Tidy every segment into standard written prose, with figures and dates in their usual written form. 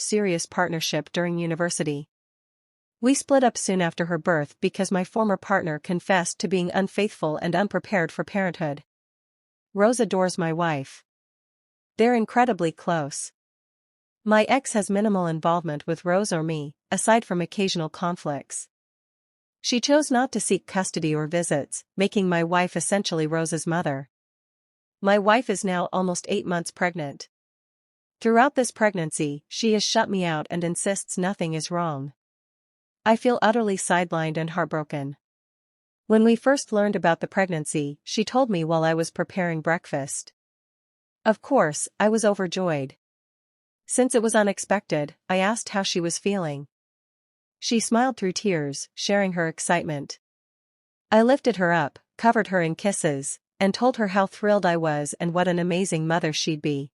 first serious partnership during university. We split up soon after her birth because my former partner confessed to being unfaithful and unprepared for parenthood. Rose adores my wife. They're incredibly close. My ex has minimal involvement with Rose or me, aside from occasional conflicts. She chose not to seek custody or visits, making my wife essentially Rose's mother. My wife is now almost 8 months pregnant. Throughout this pregnancy, she has shut me out and insists nothing is wrong. I feel utterly sidelined and heartbroken. When we first learned about the pregnancy, she told me while I was preparing breakfast. Of course, I was overjoyed. Since it was unexpected, I asked how she was feeling. She smiled through tears, sharing her excitement. I lifted her up, covered her in kisses, and told her how thrilled I was and what an amazing mother she'd be.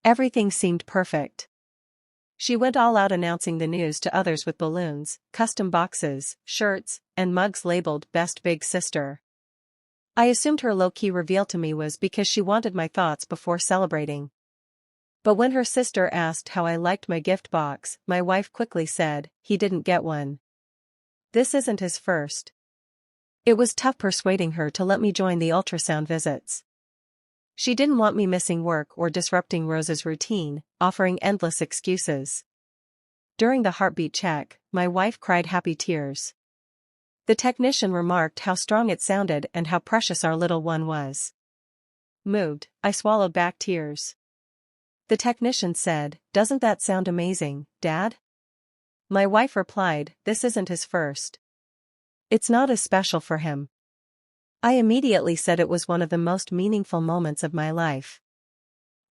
Everything seemed perfect. She went all out announcing the news to others with balloons, custom boxes, shirts, and mugs labeled Best Big Sister. I assumed her low-key reveal to me was because she wanted my thoughts before celebrating. But when her sister asked how I liked my gift box, my wife quickly said, "He didn't get one. This isn't his first." It was tough persuading her to let me join the ultrasound visits. She didn't want me missing work or disrupting Rose's routine, offering endless excuses. During the heartbeat check, my wife cried happy tears. The technician remarked how strong it sounded and how precious our little one was. Moved, I swallowed back tears. The technician said, "Doesn't that sound amazing, Dad?" My wife replied, "This isn't his first. It's not as special for him." I immediately said it was one of the most meaningful moments of my life.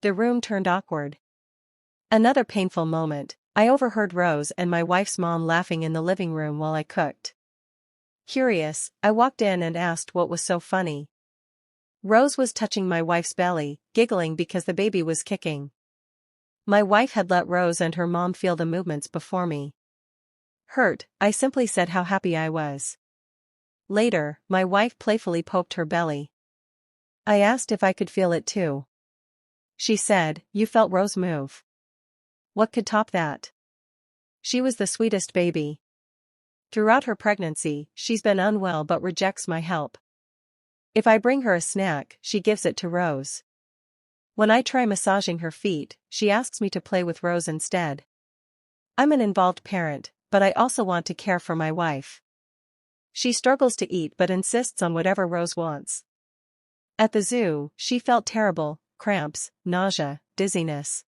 The room turned awkward. Another painful moment, I overheard Rose and my wife's mom laughing in the living room while I cooked. Curious, I walked in and asked what was so funny. Rose was touching my wife's belly, giggling because the baby was kicking. My wife had let Rose and her mom feel the movements before me. Hurt, I simply said how happy I was. Later, my wife playfully poked her belly. I asked if I could feel it too. She said, "You felt Rose move. What could top that? She was the sweetest baby. Throughout her pregnancy, she's been unwell but rejects my help. If I bring her a snack, she gives it to Rose. When I try massaging her feet, she asks me to play with Rose instead. I'm an involved parent, but I also want to care for my wife. She struggles to eat but insists on whatever Rose wants. At the zoo, she felt terrible, cramps, nausea, dizziness.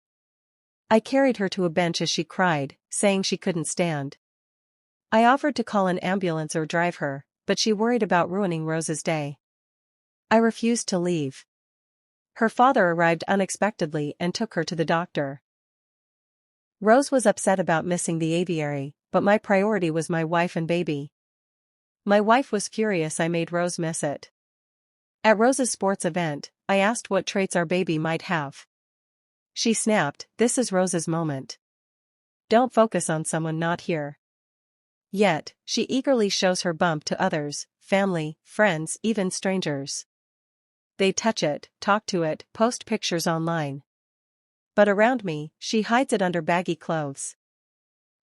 I carried her to a bench as she cried, saying she couldn't stand. I offered to call an ambulance or drive her, but she worried about ruining Rose's day. I refused to leave. Her father arrived unexpectedly and took her to the doctor. Rose was upset about missing the aviary, but my priority was my wife and baby. My wife was furious I made Rose miss it. At Rose's sports event, I asked what traits our baby might have. She snapped, "This is Rose's moment. Don't focus on someone not here." Yet, she eagerly shows her bump to others, family, friends, even strangers. They touch it, talk to it, post pictures online. But around me, she hides it under baggy clothes.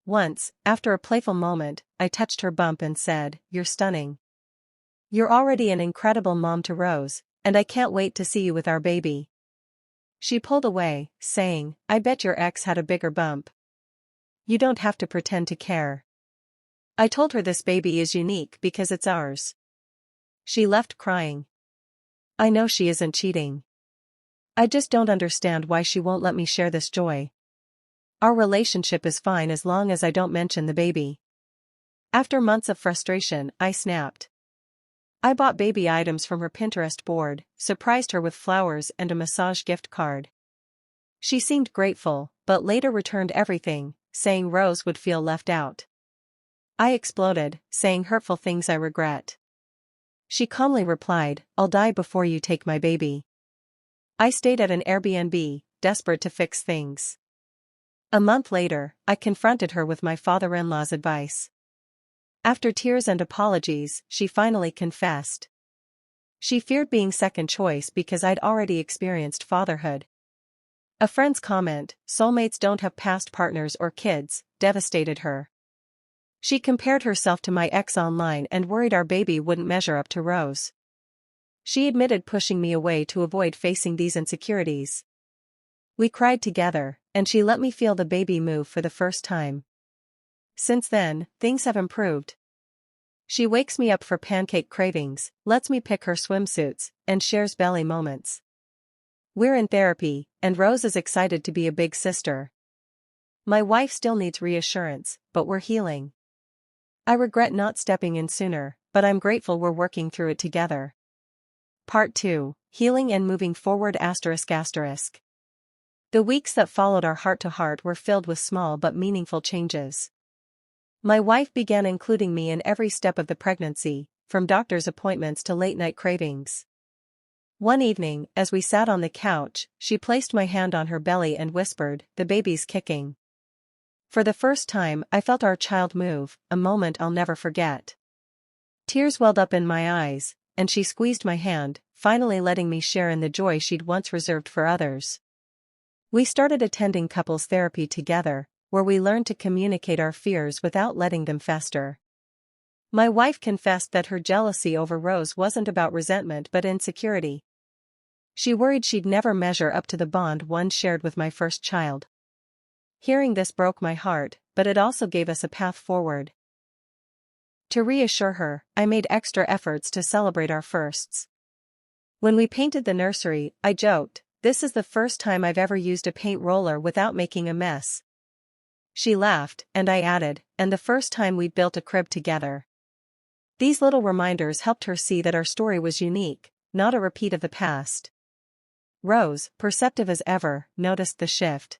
Once, after a playful moment, I touched her bump and said, "You're stunning. You're already an incredible mom to Rose, and I can't wait to see you with our baby." She pulled away, saying, "I bet your ex had a bigger bump. You don't have to pretend to care." I told her this baby is unique because it's ours. She left crying. I know she isn't cheating. I just don't understand why she won't let me share this joy. Our relationship is fine as long as I don't mention the baby. After months of frustration, I snapped. I bought baby items from her Pinterest board, surprised her with flowers and a massage gift card. She seemed grateful, but later returned everything, saying Rose would feel left out. I exploded, saying hurtful things I regret. She calmly replied, "I'll die before you take my baby." I stayed at an Airbnb, desperate to fix things. A month later, I confronted her with my father-in-law's advice. After tears and apologies, she finally confessed. She feared being second choice because I'd already experienced fatherhood. A friend's comment, "Soulmates don't have past partners or kids," devastated her. She compared herself to my ex online and worried our baby wouldn't measure up to Rose. She admitted pushing me away to avoid facing these insecurities. We cried together, and she let me feel the baby move for the first time. Since then, things have improved. She wakes me up for pancake cravings, lets me pick her swimsuits, and shares belly moments. We're in therapy, and Rose is excited to be a big sister. My wife still needs reassurance, but we're healing. I regret not stepping in sooner, but I'm grateful we're working through it together. Part 2, Healing and Moving Forward ****. The weeks that followed our heart-to-heart were filled with small but meaningful changes. My wife began including me in every step of the pregnancy, from doctor's appointments to late-night cravings. One evening, as we sat on the couch, she placed my hand on her belly and whispered, "The baby's kicking." For the first time, I felt our child move, a moment I'll never forget. Tears welled up in my eyes, and she squeezed my hand, finally letting me share in the joy she'd once reserved for others. We started attending couples therapy together, where we learned to communicate our fears without letting them fester. My wife confessed that her jealousy over Rose wasn't about resentment but insecurity. She worried she'd never measure up to the bond one shared with my first child. Hearing this broke my heart, but it also gave us a path forward. To reassure her, I made extra efforts to celebrate our firsts. When we painted the nursery, I joked, "This is the first time I've ever used a paint roller without making a mess." She laughed, and I added, "And the first time we built a crib together." These little reminders helped her see that our story was unique, not a repeat of the past. Rose, perceptive as ever, noticed the shift.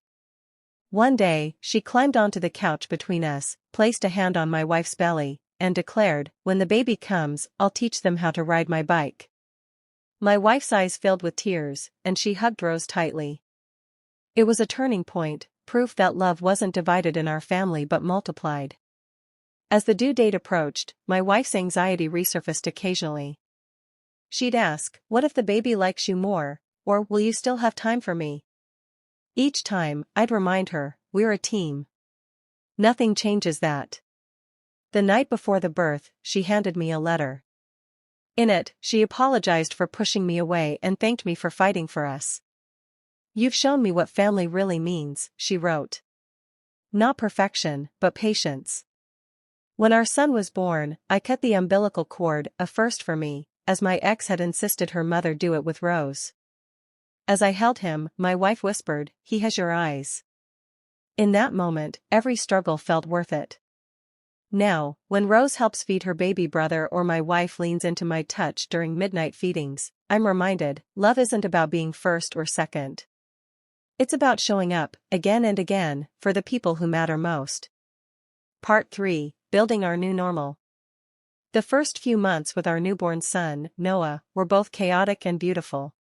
One day, she climbed onto the couch between us, placed a hand on my wife's belly, and declared, "When the baby comes, I'll teach them how to ride my bike." My wife's eyes filled with tears, and she hugged Rose tightly. It was a turning point, proof that love wasn't divided in our family but multiplied. As the due date approached, my wife's anxiety resurfaced occasionally. She'd ask, "What if the baby likes you more, or will you still have time for me?" Each time, I'd remind her, "We're a team. Nothing changes that." The night before the birth, she handed me a letter. In it, she apologized for pushing me away and thanked me for fighting for us. "You've shown me what family really means," she wrote. "Not perfection, but patience." When our son was born, I cut the umbilical cord, a first for me, as my ex had insisted her mother do it with Rose. As I held him, my wife whispered, "He has your eyes." In that moment, every struggle felt worth it. Now, when Rose helps feed her baby brother or my wife leans into my touch during midnight feedings, I'm reminded, love isn't about being first or second. It's about showing up, again and again, for the people who matter most. Part 3, Building Our New Normal. The first few months with our newborn son, Noah, were both chaotic and beautiful.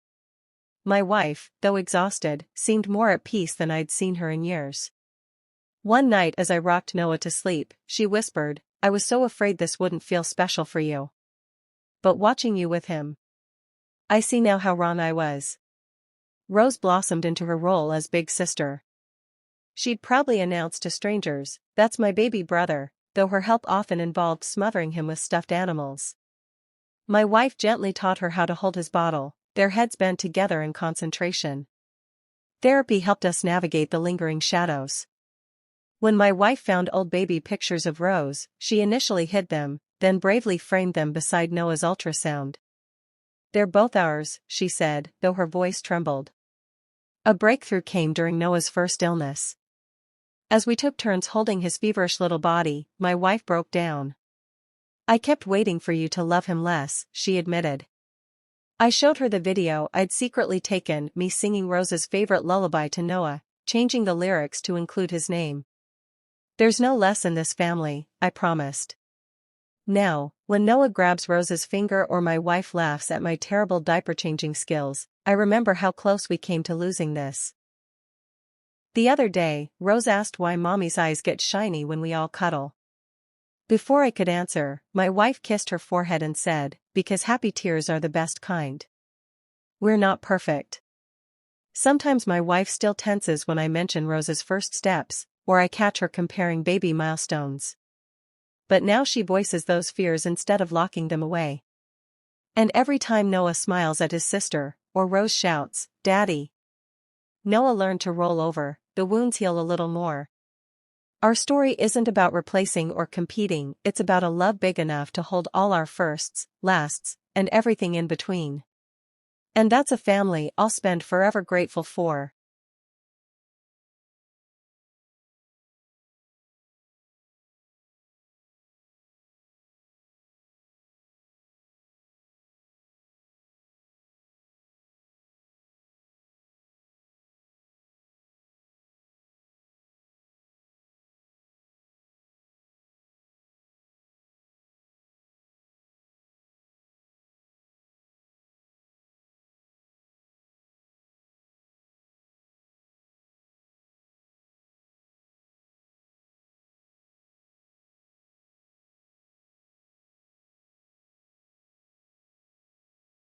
My wife, though exhausted, seemed more at peace than I'd seen her in years. One night as I rocked Noah to sleep, she whispered, "I was so afraid this wouldn't feel special for you. But watching you with him, I see now how wrong I was." Rose blossomed into her role as big sister. She'd proudly announce to strangers, "That's my baby brother," though her help often involved smothering him with stuffed animals. My wife gently taught her how to hold his bottle, their heads bent together in concentration. Therapy helped us navigate the lingering shadows. When my wife found old baby pictures of Rose, she initially hid them, then bravely framed them beside Noah's ultrasound. "They're both ours," she said, though her voice trembled. A breakthrough came during Noah's first illness. As we took turns holding his feverish little body, my wife broke down. "I kept waiting for you to love him less," she admitted. I showed her the video I'd secretly taken, me singing Rose's favorite lullaby to Noah, changing the lyrics to include his name. "There's no less in this family," I promised. Now, when Noah grabs Rose's finger or my wife laughs at my terrible diaper-changing skills, I remember how close we came to losing this. The other day, Rose asked why mommy's eyes get shiny when we all cuddle. Before I could answer, my wife kissed her forehead and said, "Because happy tears are the best kind. We're not perfect. Sometimes my wife still tenses when I mention Rose's first steps, or I catch her comparing baby milestones. But now she voices those fears instead of locking them away. And every time Noah smiles at his sister, or Rose shouts, "Daddy," Noah learned to roll over, the wounds heal a little more. Our story isn't about replacing or competing, it's about a love big enough to hold all our firsts, lasts, and everything in between. And that's a family I'll spend forever grateful for.